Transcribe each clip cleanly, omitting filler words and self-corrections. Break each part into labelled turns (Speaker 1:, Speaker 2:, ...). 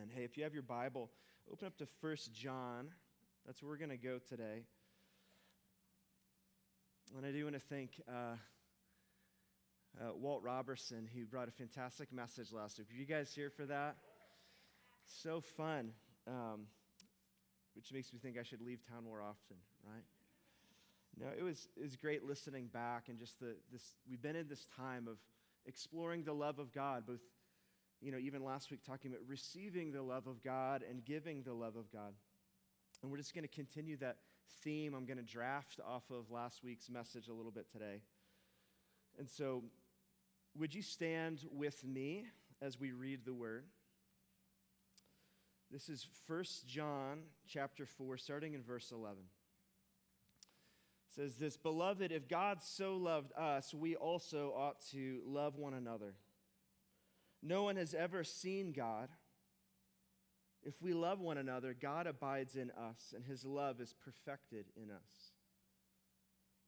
Speaker 1: Amen. Hey, if you have your Bible, open up to 1 John. That's where we're going to go today. And I do want to thank Walt Robertson, who brought a fantastic message last week. Were you guys here for that? So fun, which makes me think I should leave town more often, right? No, it was great listening back and just we've been in this time of exploring the love of God, both, even last week talking about receiving the love of God and giving the love of God. And we're just going to continue that theme. I'm going to draft off of last week's message a little bit today. And so, would you stand with me as we read the word? This is 1 John chapter 4, starting in verse 11. It says this, "Beloved, if God so loved us, we also ought to love one another. No one has ever seen God. If we love one another, God abides in us, and his love is perfected in us.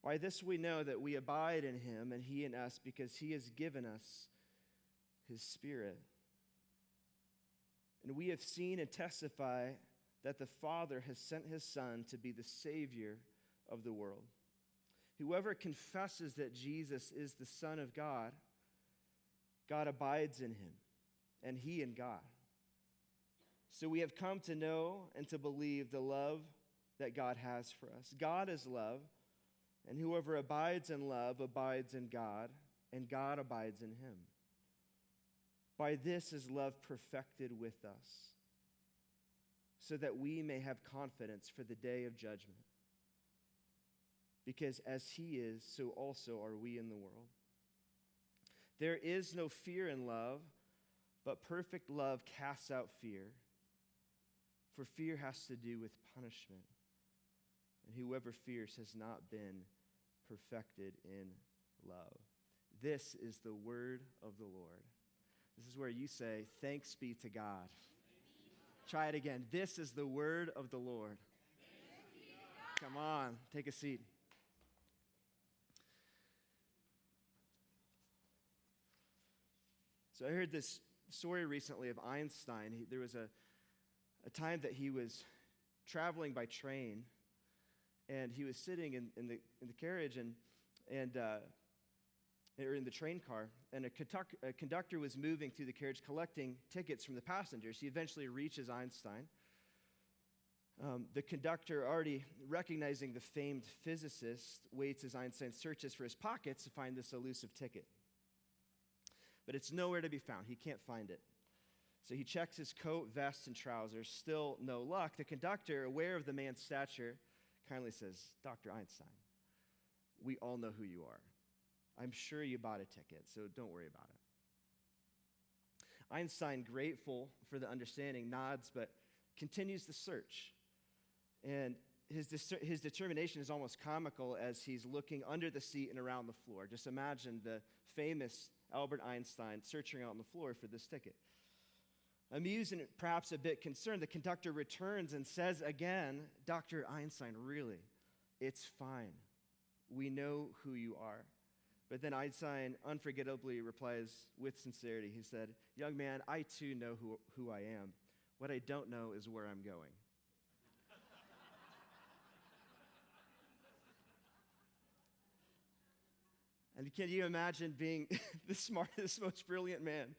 Speaker 1: By this we know that we abide in him, and he in us, because he has given us his Spirit. And we have seen and testify that the Father has sent his Son to be the Savior of the world. Whoever confesses that Jesus is the Son of God, God abides in him, and he in God. So we have come to know and to believe the love that God has for us. God is love, and whoever abides in love abides in God, and God abides in him. By this is love perfected with us, so that we may have confidence for the day of judgment. Because as he is, so also are we in the world. There is no fear in love, but perfect love casts out fear. For fear has to do with punishment. And whoever fears has not been perfected in love." This is the word of the Lord. This is where you say, "Thanks be to God." Try it again. This is the word of the Lord. Come on, take a seat. So I heard this story recently of Einstein. There was a time that he was traveling by train, and he was sitting in the carriage or in the train car, and a conductor was moving through the carriage collecting tickets from the passengers. He eventually reaches Einstein. The conductor, already recognizing the famed physicist, waits as Einstein searches for his pockets to find this elusive ticket. But it's nowhere to be found. He can't find it. So he checks his coat, vest, and trousers. Still no luck. The conductor, aware of the man's stature, kindly says, "Dr. Einstein, we all know who you are. I'm sure you bought a ticket, so don't worry about it." Einstein, grateful for the understanding, nods, but continues the search. And his determination is almost comical as he's looking under the seat and around the floor. Just imagine the famous Albert Einstein searching out on the floor for this ticket. Amused and perhaps a bit concerned, the conductor returns and says again, "Dr. Einstein, really, it's fine. We know who you are." But then Einstein unforgettably replies with sincerity. He said, "Young man, I too know who I am. What I don't know is where I'm going." And can you imagine being the smartest, most brilliant man?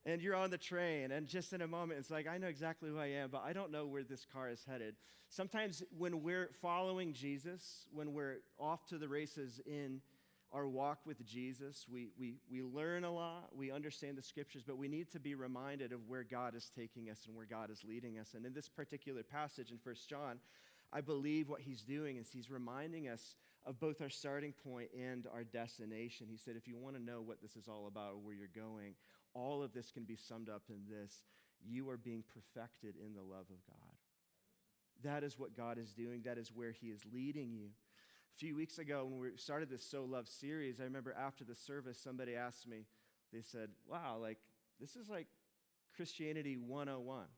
Speaker 1: And you're on the train, and just in a moment, it's like, I know exactly who I am, but I don't know where this car is headed. Sometimes when we're following Jesus, when we're off to the races in our walk with Jesus, we learn a lot, we understand the scriptures, but we need to be reminded of where God is taking us and where God is leading us. And in this particular passage in 1 John, I believe what he's doing is he's reminding us of both our starting point and our destination. He said, if you want to know what this is all about or where you're going, all of this can be summed up in this: you are being perfected in the love of God. That is what God is doing. That is where he is leading you. A few weeks ago when we started this So Love series, I remember after the service, somebody asked me, they said, "Wow, this is like Christianity 101.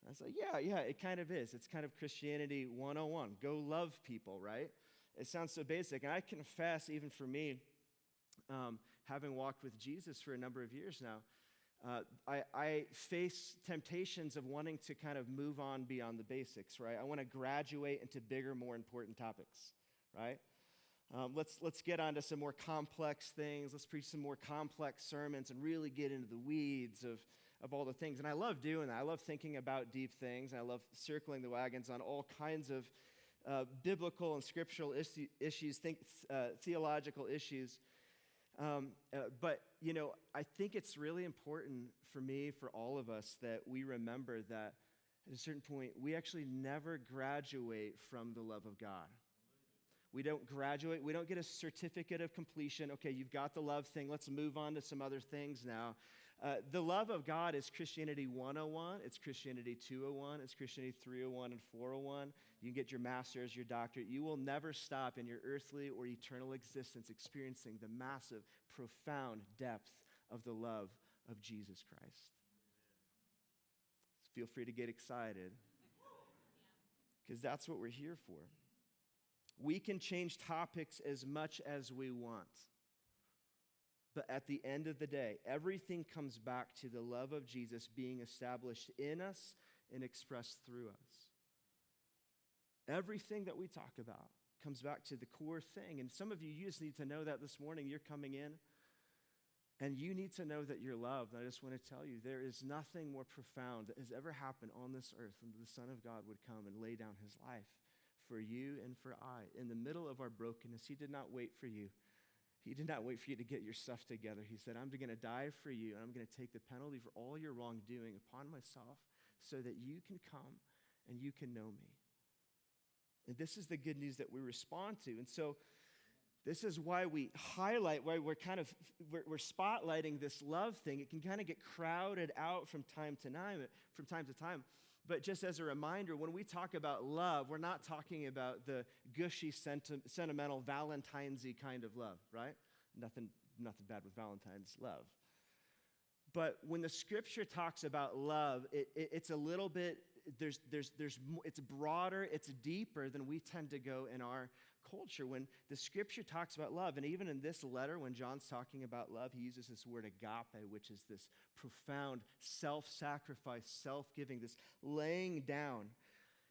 Speaker 1: I was like, yeah, it kind of is. It's kind of Christianity 101. Go love people, right? It sounds so basic. And I confess, even for me, having walked with Jesus for a number of years now, I face temptations of wanting to kind of move on beyond the basics, right? I want to graduate into bigger, more important topics, right? Let's get on to some more complex things. Let's preach some more complex sermons and really get into the weeds of all the things. And I love doing that. I love thinking about deep things. And I love circling the wagons on all kinds of biblical and scriptural issues, theological issues. But, I think it's really important for me, for all of us, that we remember that at a certain point, we actually never graduate from the love of God. We don't graduate. We don't get a certificate of completion. Okay, you've got the love thing. Let's move on to some other things now. The love of God is Christianity 101. It's Christianity 201. It's Christianity 301 and 401. You can get your master's, your doctorate. You will never stop in your earthly or eternal existence experiencing the massive, profound depth of the love of Jesus Christ. Feel free to get excited, because that's what we're here for. We can change topics as much as we want. But at the end of the day, everything comes back to the love of Jesus being established in us and expressed through us. Everything that we talk about comes back to the core thing. And some of you, you just need to know that this morning. You're coming in, and you need to know that you're loved. And I just want to tell you, there is nothing more profound that has ever happened on this earth than the Son of God would come and lay down his life for you and for I. In the middle of our brokenness, he did not wait for you. He did not wait for you to get your stuff together. He said, I'm going to die for you, and I'm going to take the penalty for all your wrongdoing upon myself so that you can come and you can know me. And this is the good news that we respond to. And so this is why we highlight, why we're spotlighting this love thing. It can kind of get crowded out from time to time. But just as a reminder, when we talk about love, we're not talking about the gushy, sentimental, Valentine's-y kind of love, right? Nothing bad with Valentine's love. But when the scripture talks about love, it's a little bit, it's broader, it's deeper than we tend to go in our culture. When the scripture talks about love, and even in this letter, when John's talking about love, he uses this word agape, which is this profound self-sacrifice, self-giving, this laying down.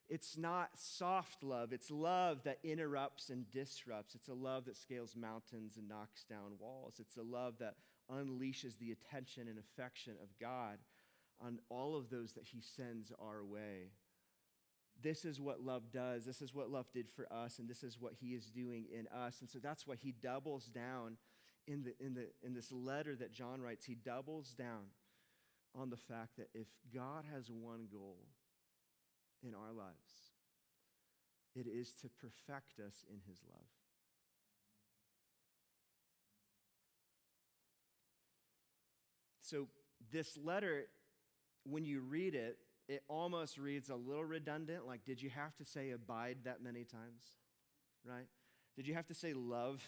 Speaker 1: It's not soft love. It's love that interrupts and disrupts. It's a love that scales mountains and knocks down walls. It's a love that unleashes the attention and affection of God on all of those that he sends our way. This is what love does. This is what love did for us, and this is what he is doing in us. And so that's why he doubles down in this letter that John writes. He doubles down on the fact that if God has one goal in our lives, it is to perfect us in his love. So this letter, when you read it, it almost reads a little redundant. Like, did you have to say abide that many times, right? Did you have to say love?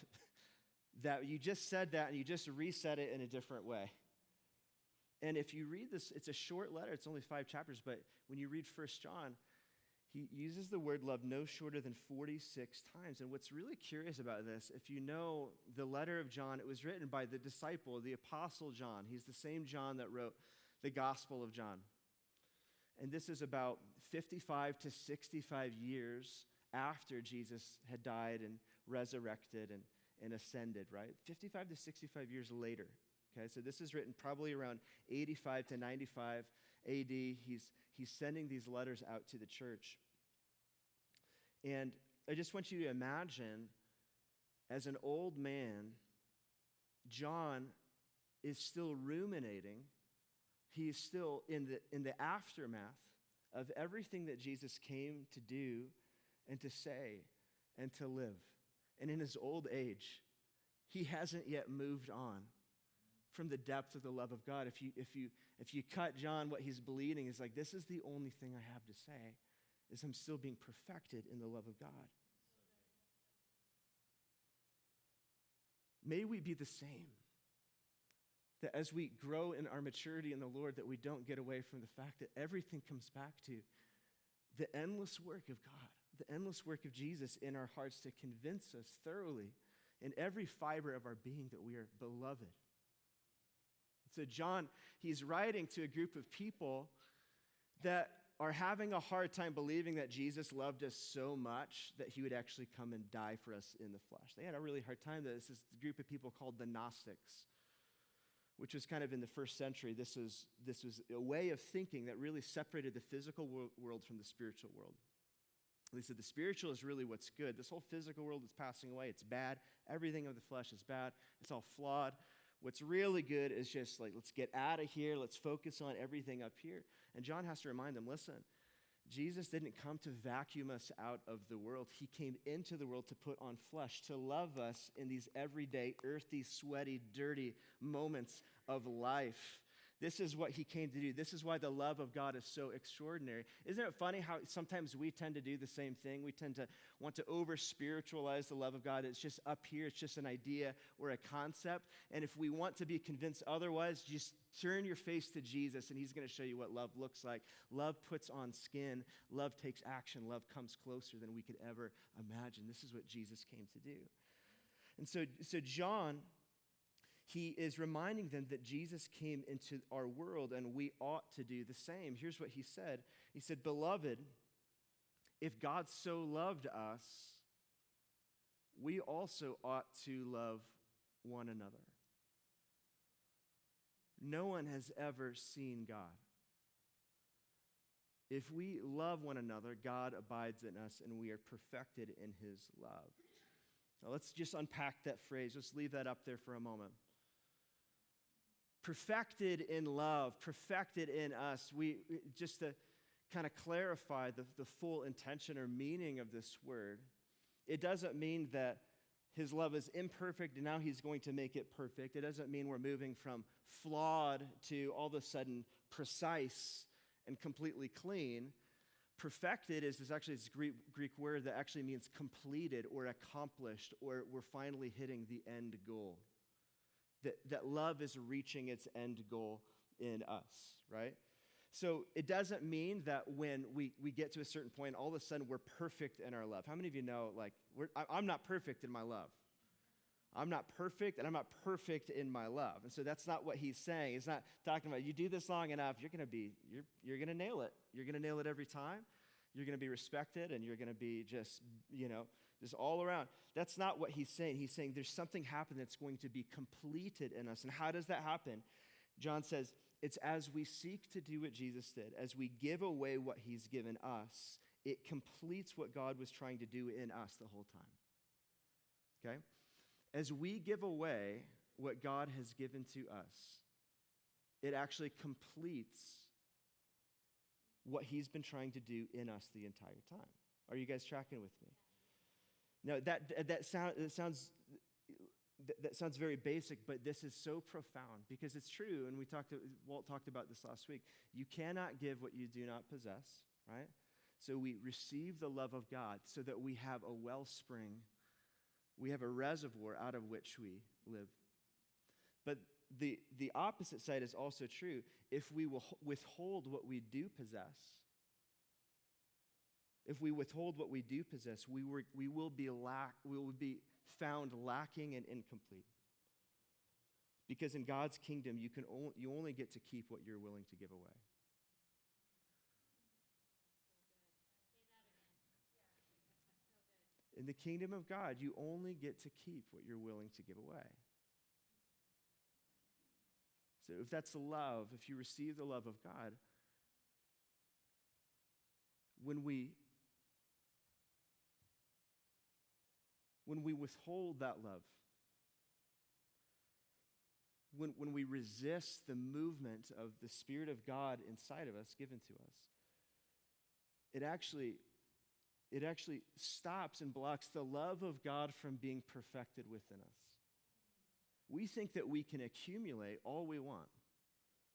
Speaker 1: That you just said that and you just reset it in a different way. And if you read this, it's a short letter. It's only 5 chapters. But when you read 1 John, he uses the word love no shorter than 46 times. And what's really curious about this, if you know the letter of John, it was written by the disciple, the apostle John. He's the same John that wrote the Gospel of John. And this is about 55 to 65 years after Jesus had died and resurrected and ascended, right? 55 to 65 years later. Okay, so this is written probably around 85 to 95 AD. He's sending these letters out to the church. And I just want you to imagine, as an old man, John is still ruminating. He is still in the aftermath of everything that Jesus came to do and to say and to live. And in his old age, he hasn't yet moved on from the depth of the love of God. If you cut John, what he's bleeding is like, this is the only thing I have to say, is I'm still being perfected in the love of God. May we be the same. That as we grow in our maturity in the Lord, that we don't get away from the fact that everything comes back to the endless work of God, the endless work of Jesus in our hearts to convince us thoroughly in every fiber of our being that we are beloved. So John, he's writing to a group of people that are having a hard time believing that Jesus loved us so much that he would actually come and die for us in the flesh. They had a really hard time. This is a group of people called the Gnostics, which was kind of in the first century. This was a way of thinking that really separated the physical world from the spiritual world. They said the spiritual is really what's good. This whole physical world is passing away. It's bad. Everything of the flesh is bad. It's all flawed. What's really good is just like, let's get out of here. Let's focus on everything up here. And John has to remind them, listen, Jesus didn't come to vacuum us out of the world. He came into the world to put on flesh, to love us in these everyday, earthy, sweaty, dirty moments of life. This is what he came to do. This is why the love of God is so extraordinary. Isn't it funny how sometimes we tend to do the same thing? We tend to want to over-spiritualize the love of God. It's just up here. It's just an idea or a concept. And if we want to be convinced otherwise, just turn your face to Jesus, and he's going to show you what love looks like. Love puts on skin. Love takes action. Love comes closer than we could ever imagine. This is what Jesus came to do. And so John, he is reminding them that Jesus came into our world and we ought to do the same. Here's what he said. He said, "Beloved, if God so loved us, we also ought to love one another. No one has ever seen God. If we love one another, God abides in us and we are perfected in his love." Now let's just unpack that phrase. Let's leave that up there for a moment. Perfected in love, perfected in us. Just to kind of clarify the full intention or meaning of this word, it doesn't mean that his love is imperfect and now he's going to make it perfect. It doesn't mean we're moving from flawed to all of a sudden precise and completely clean. Perfected is actually this Greek word that actually means completed or accomplished, or we're finally hitting the end goal. That love is reaching its end goal in us, right? So it doesn't mean that when we get to a certain point, all of a sudden we're perfect in our love. How many of you know, like, I'm not perfect in my love. I'm not perfect, and I'm not perfect in my love. And so that's not what he's saying. He's not talking about, you do this long enough, you're going to nail it. You're going to nail it every time. You're going to be respected, and you're going to be just all around. That's not what he's saying. He's saying there's something happening that's going to be completed in us. And how does that happen? John says, it's as we seek to do what Jesus did, as we give away what he's given us, it completes what God was trying to do in us the whole time. Okay? As we give away what God has given to us, it actually completes what he's been trying to do in us the entire time. Are you guys tracking with me? Now, that sounds very basic, but this is so profound because it's true, and Walt talked about this last week. You cannot give what you do not possess, right? So we receive the love of God so that we have a wellspring, we have a reservoir out of which we live. But the opposite side is also true. If we will withhold what we do possess, we will be found lacking and incomplete. Because in God's kingdom, you only get to keep what you're willing to give away. In the kingdom of God, you only get to keep what you're willing to give away. So if that's love, if you receive the love of God, when we withhold that love, when we resist the movement of the Spirit of God inside of us, given to us, it actually stops and blocks the love of God from being perfected within us. We think that we can accumulate all we want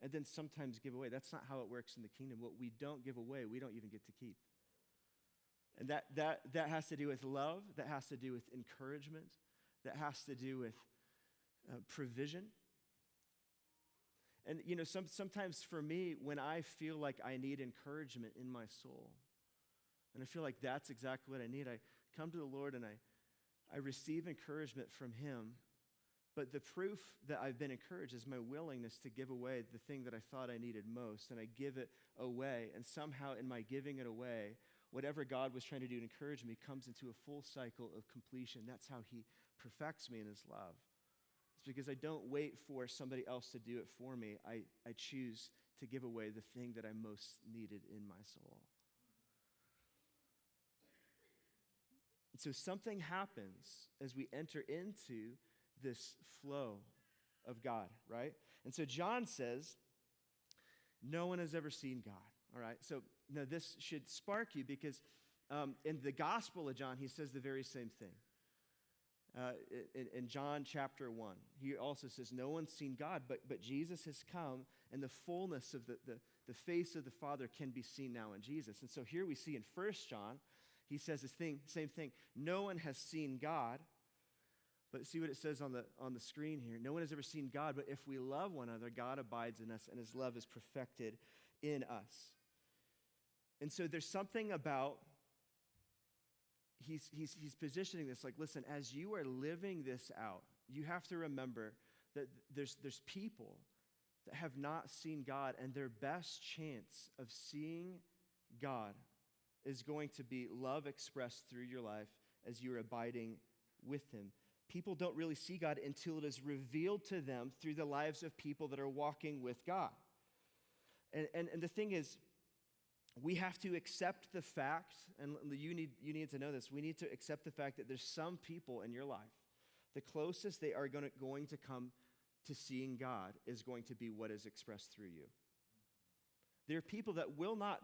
Speaker 1: and then sometimes give away. That's not how it works in the kingdom. What we don't give away, we don't even get to keep. And that has to do with love. That has to do with encouragement. That has to do with provision. And, sometimes for me, when I feel like I need encouragement in my soul, and I feel like that's exactly what I need, I come to the Lord and I receive encouragement from him. But the proof that I've been encouraged is my willingness to give away the thing that I thought I needed most, and I give it away. And somehow in my giving it away, whatever God was trying to do to encourage me comes into a full cycle of completion. That's how he perfects me in his love. It's because I don't wait for somebody else to do it for me. I choose to give away the thing that I most needed in my soul. And so something happens as we enter into this flow of God, right? And so John says, no one has ever seen God, all right? So now this should spark you because in the Gospel of John, he says the very same thing. In John chapter 1, he also says, no one's seen God, but Jesus has come, and the fullness of the face of the Father can be seen now in Jesus. And so here we see in 1 John, he says this same thing. No one has seen God. But see what it says on the screen here. No one has ever seen God, but if we love one another, God abides in us, and his love is perfected in us. And so there's something about, he's positioning this like, listen, as you are living this out, you have to remember that there's people that have not seen God, and their best chance of seeing God is going to be love expressed through your life as you're abiding with him. People don't really see God until it is revealed to them through the lives of people that are walking with God. And the thing is, we have to accept the fact, and you need to know this, we need to accept the fact that there's some people in your life, the closest they are going to come to seeing God is going to be what is expressed through you. There are people that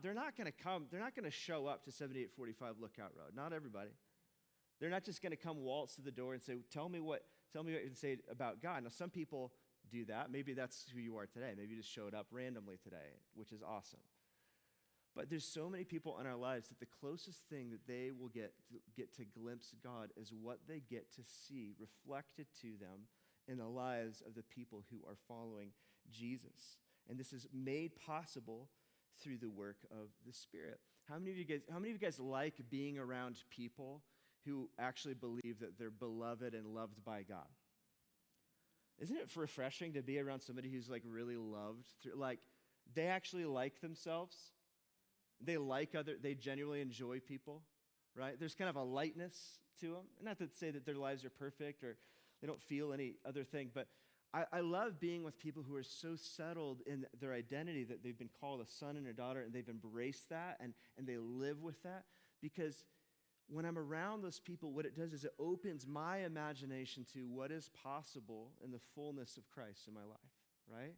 Speaker 1: they're not going to show up to 7845 Lookout Road. Not everybody. They're not just going to come waltz to the door and say, tell me what you can say about God. Now, some people do that. Maybe that's who you are today. Maybe you just showed up randomly today, which is awesome. But there's so many people in our lives that the closest thing that they will get to glimpse God is what they get to see reflected to them in the lives of the people who are following Jesus. And this is made possible through the work of the Spirit. How many of you guys like being around people who actually believe that they're beloved and loved by God? Isn't it refreshing to be around somebody who's like really loved? Like they actually like themselves. They genuinely enjoy people, right? There's kind of a lightness to them. Not to say that their lives are perfect or they don't feel any other thing, but I love being with people who are so settled in their identity that they've been called a son and a daughter, and they've embraced that and they live with that. Because when I'm around those people, what it does is it opens my imagination to what is possible in the fullness of Christ in my life, right?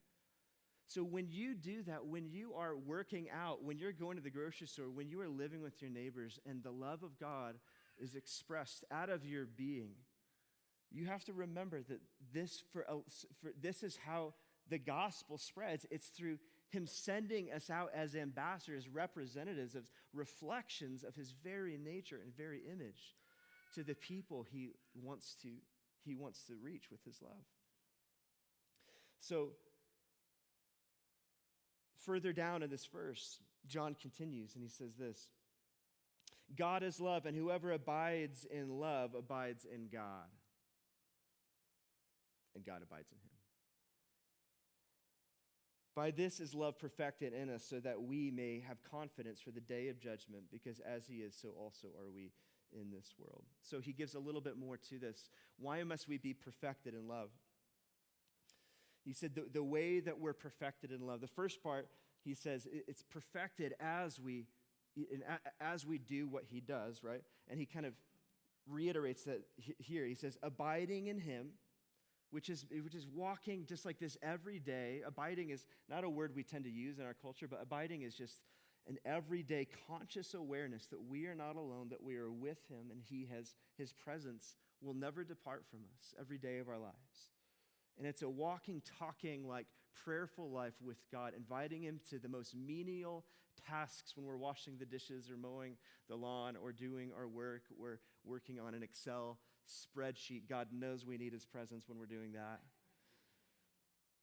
Speaker 1: So when you do that, when you are working out, when you're going to the grocery store, when you are living with your neighbors, and the love of God is expressed out of your being, you have to remember that this is how the gospel spreads. It's through him sending us out as ambassadors, representatives of reflections of his very nature and very image to the people he wants to reach with his love. So further down in this verse, John continues and he says this: God is love, and whoever abides in love abides in God, and God abides in him. By this is love perfected in us, so that we may have confidence for the day of judgment, because as he is, so also are we in this world. So he gives a little bit more to this. Why must we be perfected in love? He said the way that we're perfected in love. The first part, he says, it's perfected as we do what he does, right? And he kind of reiterates that here. He says, abiding in him, which is walking just like this every day. Abiding is not a word we tend to use in our culture, but abiding is just an everyday conscious awareness that we are not alone, that we are with him, and his presence will never depart from us every day of our lives. And it's a walking, talking, like prayerful life with God, inviting him to the most menial tasks when we're washing the dishes or mowing the lawn or doing our work. We're working on an Excel spreadsheet. God knows we need his presence when we're doing that.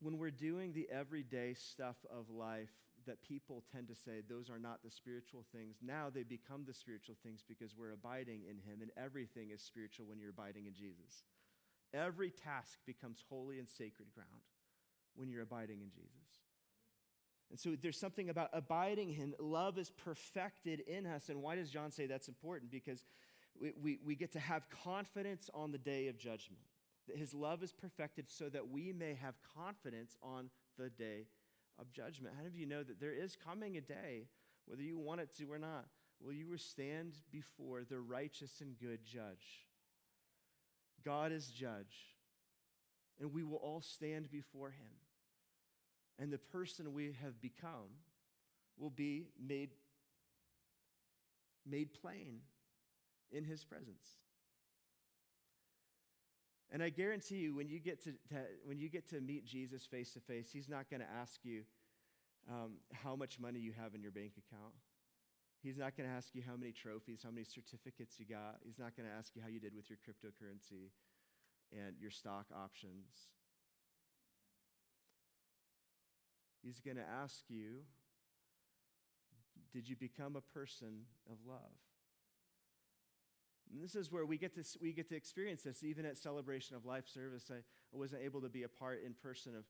Speaker 1: When we're doing the everyday stuff of life that people tend to say, those are not the spiritual things, now they become the spiritual things because we're abiding in him, and everything is spiritual when you're abiding in Jesus. Every task becomes holy and sacred ground when you're abiding in Jesus. And so there's something about abiding in him. Love is perfected in us. And why does John say that's important? Because we get to have confidence on the day of judgment. That his love is perfected so that we may have confidence on the day of judgment. How many of you know that there is coming a day, whether you want it to or not, will you stand before the righteous and good judge? God is judge, and we will all stand before him. And the person we have become will be made plain in his presence. And I guarantee you, when you get to meet Jesus face to face, he's not going to ask you how much money you have in your bank account. He's not going to ask you how many trophies, how many certificates you got. He's not going to ask you how you did with your cryptocurrency and your stock options. He's going to ask you, did you become a person of love? And this is where we get to experience this, even at Celebration of Life service. I wasn't able to be a part in person of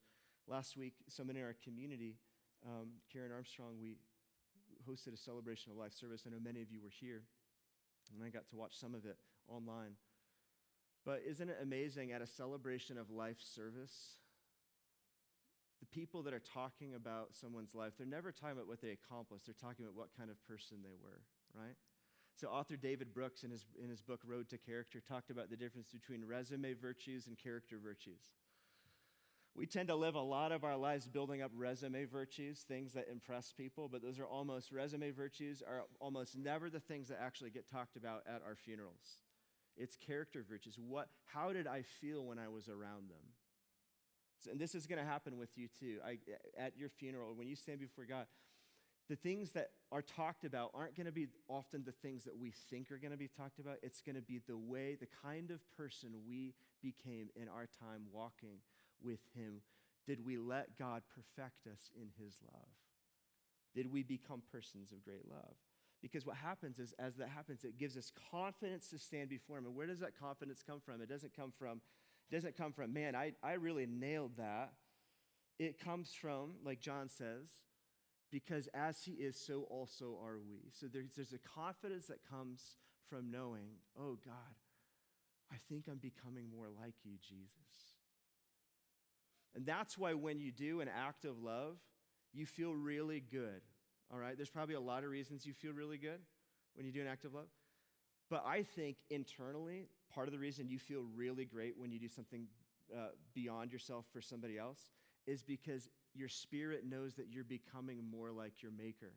Speaker 1: last week. Someone in our community, Karen Armstrong, we hosted a Celebration of Life service. I know many of you were here, and I got to watch some of it online. But isn't it amazing at a Celebration of Life service, the people that are talking about someone's life, they're never talking about what they accomplished. They're talking about what kind of person they were, right? So author David Brooks, in his book, Road to Character, talked about the difference between resume virtues and character virtues. We tend to live a lot of our lives building up resume virtues, things that impress people, but resume virtues are almost never the things that actually get talked about at our funerals. It's character virtues. How did I feel when I was around them? And this is going to happen with you too. At your funeral, when you stand before God, the things that are talked about aren't going to be often the things that we think are going to be talked about. It's going to be the kind of person we became in our time walking with him. Did we let God perfect us in his love? Did we become persons of great love? Because what happens is, as that happens, it gives us confidence to stand before him. And where does that confidence come from? It doesn't come from, man, I really nailed that. It comes from, like John says, because as he is, so also are we. So there's a confidence that comes from knowing, oh God, I think I'm becoming more like you, Jesus. And that's why when you do an act of love, you feel really good, all right? There's probably a lot of reasons you feel really good when you do an act of love. But I think internally, part of the reason you feel really great when you do something beyond yourself for somebody else is because your spirit knows that you're becoming more like your Maker.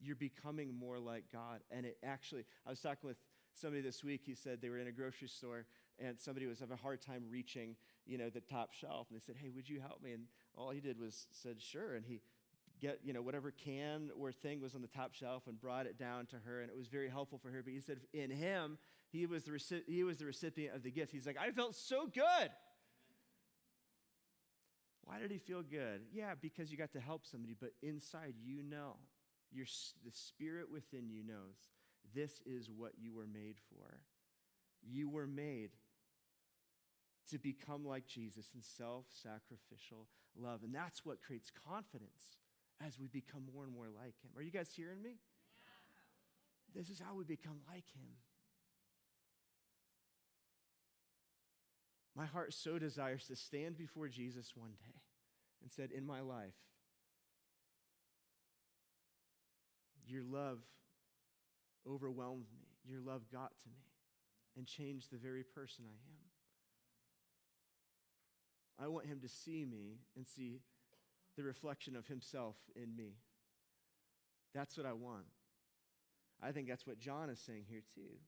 Speaker 1: You're becoming more like God. And I was talking with somebody this week. He said they were in a grocery store and somebody was having a hard time reaching, the top shelf. And they said, hey, would you help me? And all he did was said, sure. And he get, whatever can or thing was on the top shelf and brought it down to her. And it was very helpful for her. But he said in him, he was the recipient of the gift. He's like, I felt so good. Why did he feel good? Yeah, because you got to help somebody, but inside the spirit within you knows this is what you were made for. You were made to become like Jesus in self-sacrificial love, and that's what creates confidence as we become more and more like him. Are you guys hearing me? Yeah. This is how we become like him. My heart so desires to stand before Jesus one day and said, in my life, your love overwhelmed me. Your love got to me and changed the very person I am. I want him to see me and see the reflection of himself in me. That's what I want. I think that's what John is saying here too.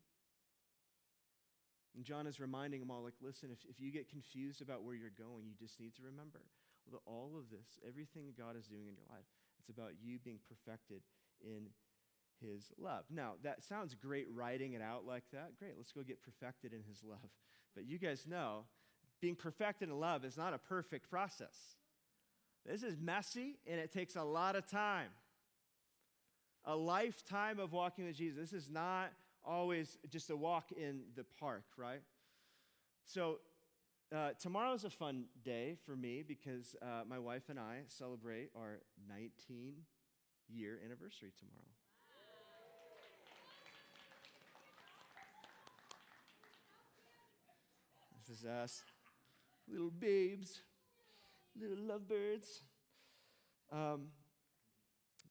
Speaker 1: And John is reminding them all, like, listen, if you get confused about where you're going, you just need to remember that all of this, everything God is doing in your life, it's about you being perfected in his love. Now, that sounds great writing it out like that. Great, let's go get perfected in his love. But you guys know, being perfected in love is not a perfect process. This is messy, and it takes a lot of time. A lifetime of walking with Jesus. This is not always just a walk in the park, right? So Tomorrow's a fun day for me because my wife and I celebrate our 19-year anniversary tomorrow. This is us, little babes, little lovebirds.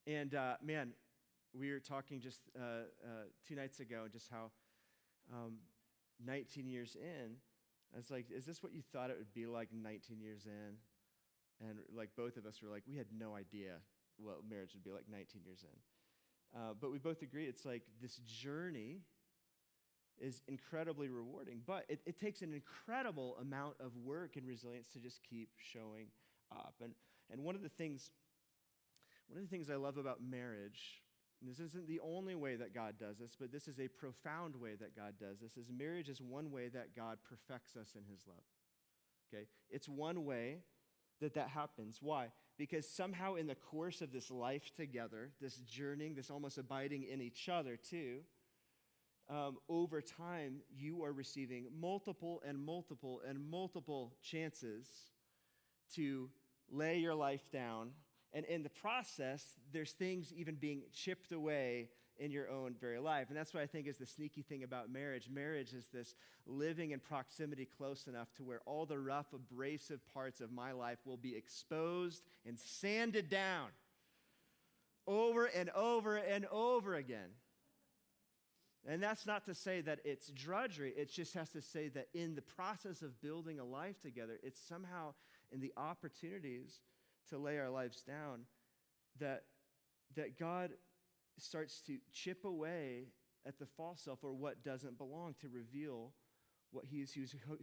Speaker 1: Man, we were talking just 2 nights ago, just how 19 years in, I was like, is this what you thought it would be like 19 years in? And like both of us were like, we had no idea what marriage would be like 19 years in. But we both agree it's like this journey is incredibly rewarding, but it takes an incredible amount of work and resilience to just keep showing up. And one of the things I love about marriage, and this isn't the only way that God does this, but this is a profound way that God does this, is marriage is one way that God perfects us in his love. Okay? It's one way that happens. Why? Because somehow in the course of this life together, this journeying, this almost abiding in each other too, over time, you are receiving multiple and multiple and multiple chances to lay your life down. And in the process, there's things even being chipped away in your own very life. And that's what I think is the sneaky thing about marriage. Marriage is this living in proximity close enough to where all the rough, abrasive parts of my life will be exposed and sanded down over and over and over again. And that's not to say that it's drudgery. It just has to say that in the process of building a life together, it's somehow in the opportunities to lay our lives down that God starts to chip away at the false self or what doesn't belong to reveal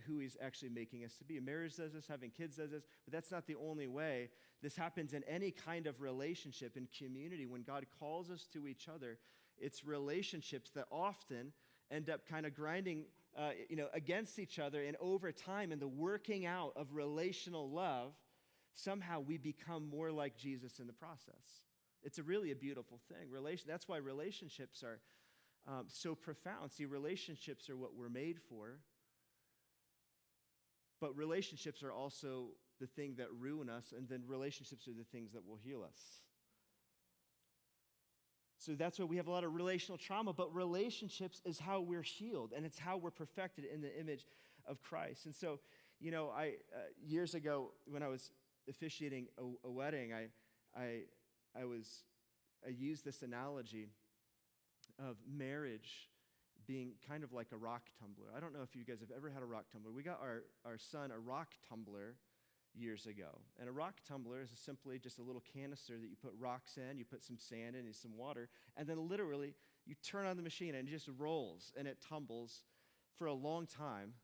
Speaker 1: who he's actually making us to be. Marriage does this, having kids does this, but that's not the only way. This happens in any kind of relationship and community. When God calls us to each other, it's relationships that often end up kind of grinding against each other, and over time, in the working out of relational love, somehow we become more like Jesus in the process. It's really a beautiful thing. That's why relationships are so profound. See, relationships are what we're made for, but relationships are also the thing that ruin us, and then relationships are the things that will heal us. So that's why we have a lot of relational trauma, but relationships is how we're healed, and it's how we're perfected in the image of Christ. And so, years ago when I was officiating a wedding, I used this analogy of marriage being kind of like a rock tumbler. I don't know if you guys have ever had a rock tumbler. We got our son a rock tumbler years ago. And a rock tumbler is simply just a little canister that you put rocks in, you put some sand in and some water, and then literally you turn on the machine and it just rolls and it tumbles for a long time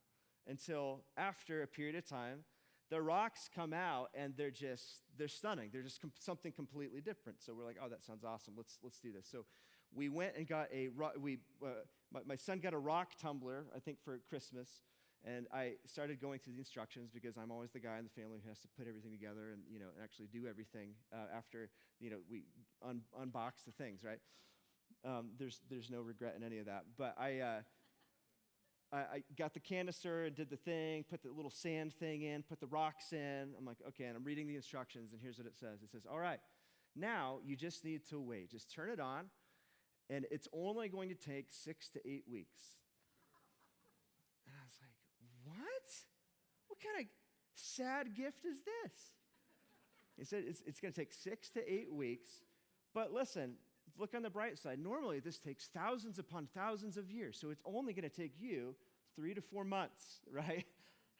Speaker 1: until after a period of time, the rocks come out and they're stunning. They're just something completely different. So we're like, oh, that sounds awesome. Let's do this. So we went and got my son got a rock tumbler, I think for Christmas. And I started going through the instructions because I'm always the guy in the family who has to put everything together and actually do everything after we unbox the things, right? There's no regret in any of that. But I got the canister and did the thing, put the little sand thing in, put the rocks in. I'm like, okay, and I'm reading the instructions, and here's what it says. It says, all right, now you just need to wait. Just turn it on, and it's only going to take 6 to 8 weeks. And I was like, what? What kind of sad gift is this? He said it's going to take 6 to 8 weeks, but listen, look on the bright side. Normally, this takes thousands upon thousands of years, so it's only going to take you 3 to 4 months, right?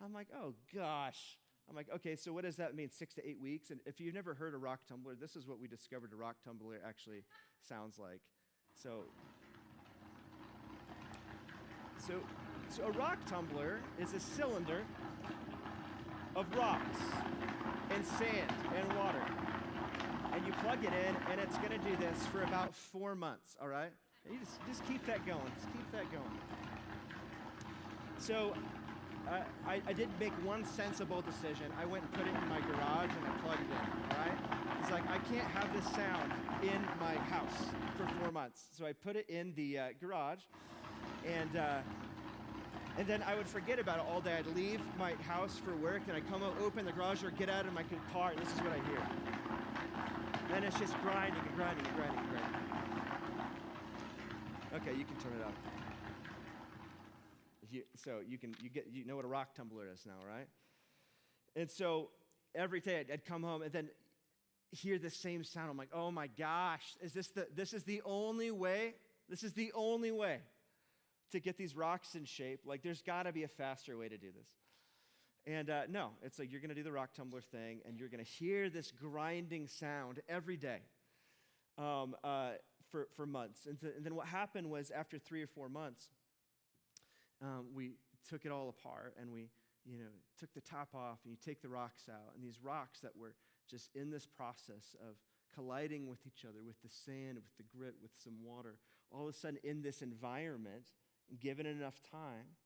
Speaker 1: I'm like, oh, gosh. I'm like, okay, so what does that mean, 6 to 8 weeks? And if you've never heard a rock tumbler, this is what we discovered a rock tumbler actually sounds like. So a rock tumbler is a cylinder of rocks and sand and water. And you plug it in, and it's going to do this for about 4 months, all right? And you just keep that going. Just keep that going. So I did make one sensible decision. I went and put it in my garage, and I plugged it in, all right? It's like, I can't have this sound in my house for 4 months. So I put it in the garage, and And then I would forget about it all day. I'd leave my house for work, and I'd come up, open the garage door, get out of my car, and this is what I hear. And it's just grinding and grinding and grinding and grinding. Okay, you can turn it off. So you know what a rock tumbler is now, right? And so every day I'd come home and then hear the same sound. I'm like, oh my gosh, this is the only way? This is the only way to get these rocks in shape. Like, there's got to be a faster way to do this. And no, it's like you're going to do the rock tumbler thing, and you're going to hear this grinding sound every day for months. And then what happened was, after 3 or 4 months, we took it all apart, and we took the top off, and you take the rocks out. And these rocks that were just in this process of colliding with each other, with the sand, with the grit, with some water, all of a sudden in this environment, given enough time,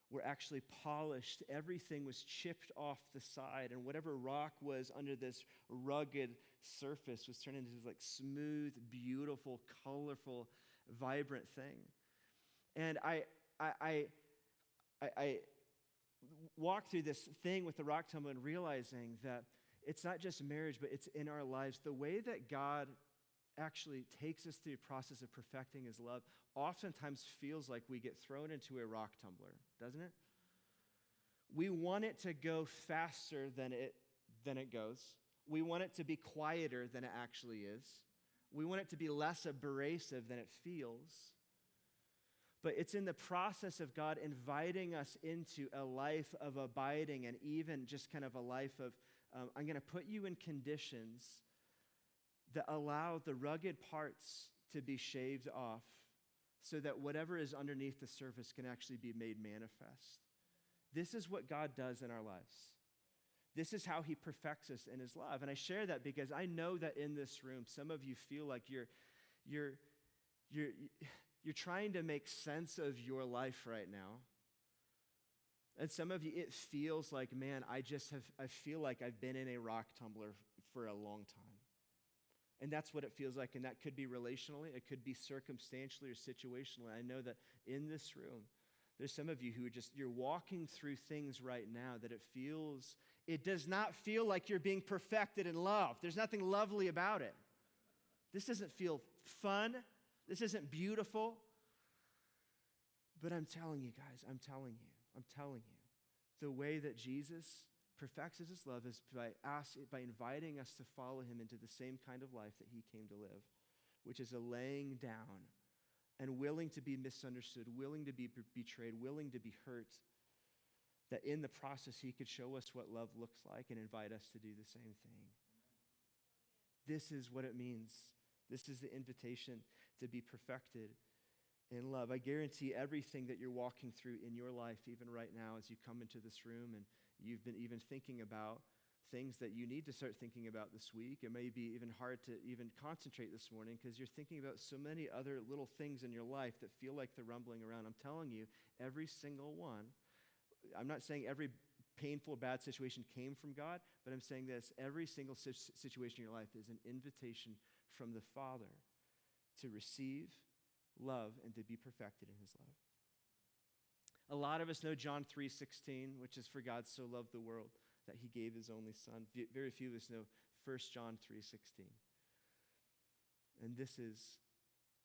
Speaker 1: were actually polished. Everything was chipped off the side, and whatever rock was under this rugged surface was turned into this like smooth, beautiful, colorful, vibrant thing. And I walked through this thing with the rock tumbler and realizing that it's not just marriage, but it's in our lives. The way that God actually takes us through the process of perfecting his love oftentimes feels like we get thrown into a rock tumbler, doesn't it? We want it to go faster than it goes. We want it to be quieter than it actually is. We want it to be less abrasive than it feels. But it's in the process of God inviting us into a life of abiding, and even just kind of a life of, I'm going to put you in conditions that allow the rugged parts to be shaved off so that whatever is underneath the surface can actually be made manifest. This is what God does in our lives. This is how he perfects us in his love. And I share that because I know that in this room, some of you feel like you're trying to make sense of your life right now. And some of you, it feels like, man, I feel like I've been in a rock tumbler for a long time. And that's what it feels like. And that could be relationally, it could be circumstantially or situationally. I know that in this room, there's some of you who you're walking through things right now that it does not feel like you're being perfected in love. There's nothing lovely about it. This doesn't feel fun. This isn't beautiful. But I'm telling you guys, I'm telling you, the way that Jesus perfects his love is by inviting us to follow him into the same kind of life that he came to live, which is a laying down and willing to be misunderstood, willing to be betrayed, willing to be hurt, that in the process he could show us what love looks like and invite us to do the same thing. This is what it means. This is the invitation to be perfected in love. I guarantee everything that you're walking through in your life, even right now as you come into this room and you've been even thinking about things that you need to start thinking about this week. It may be even hard to even concentrate this morning because you're thinking about so many other little things in your life that feel like they're rumbling around. I'm telling you, every single one, I'm not saying every painful, bad situation came from God, but I'm saying this, every single situation in your life is an invitation from the Father to receive, love, and to be perfected in his love. A lot of us know John 3:16, which is, for God so loved the world that he gave his only son. Very few of us know 1 John 3:16. And this is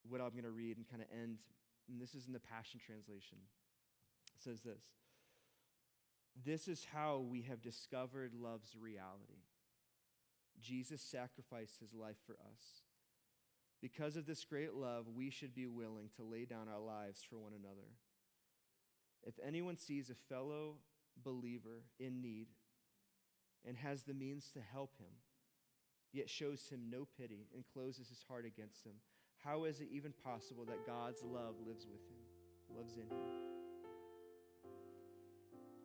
Speaker 1: what I'm going to read and kind of end. And this is in the Passion Translation. It says this: "This is how we have discovered love's reality. Jesus sacrificed his life for us. Because of this great love, we should be willing to lay down our lives for one another. If anyone sees a fellow believer in need and has the means to help him, yet shows him no pity and closes his heart against him, how is it even possible that God's love lives in him?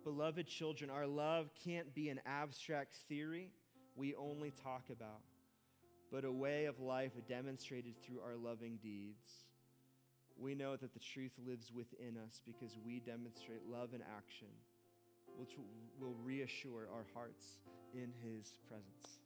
Speaker 1: Beloved children, our love can't be an abstract theory we only talk about, but a way of life demonstrated through our loving deeds. We know that the truth lives within us because we demonstrate love in action, which will reassure our hearts in his presence."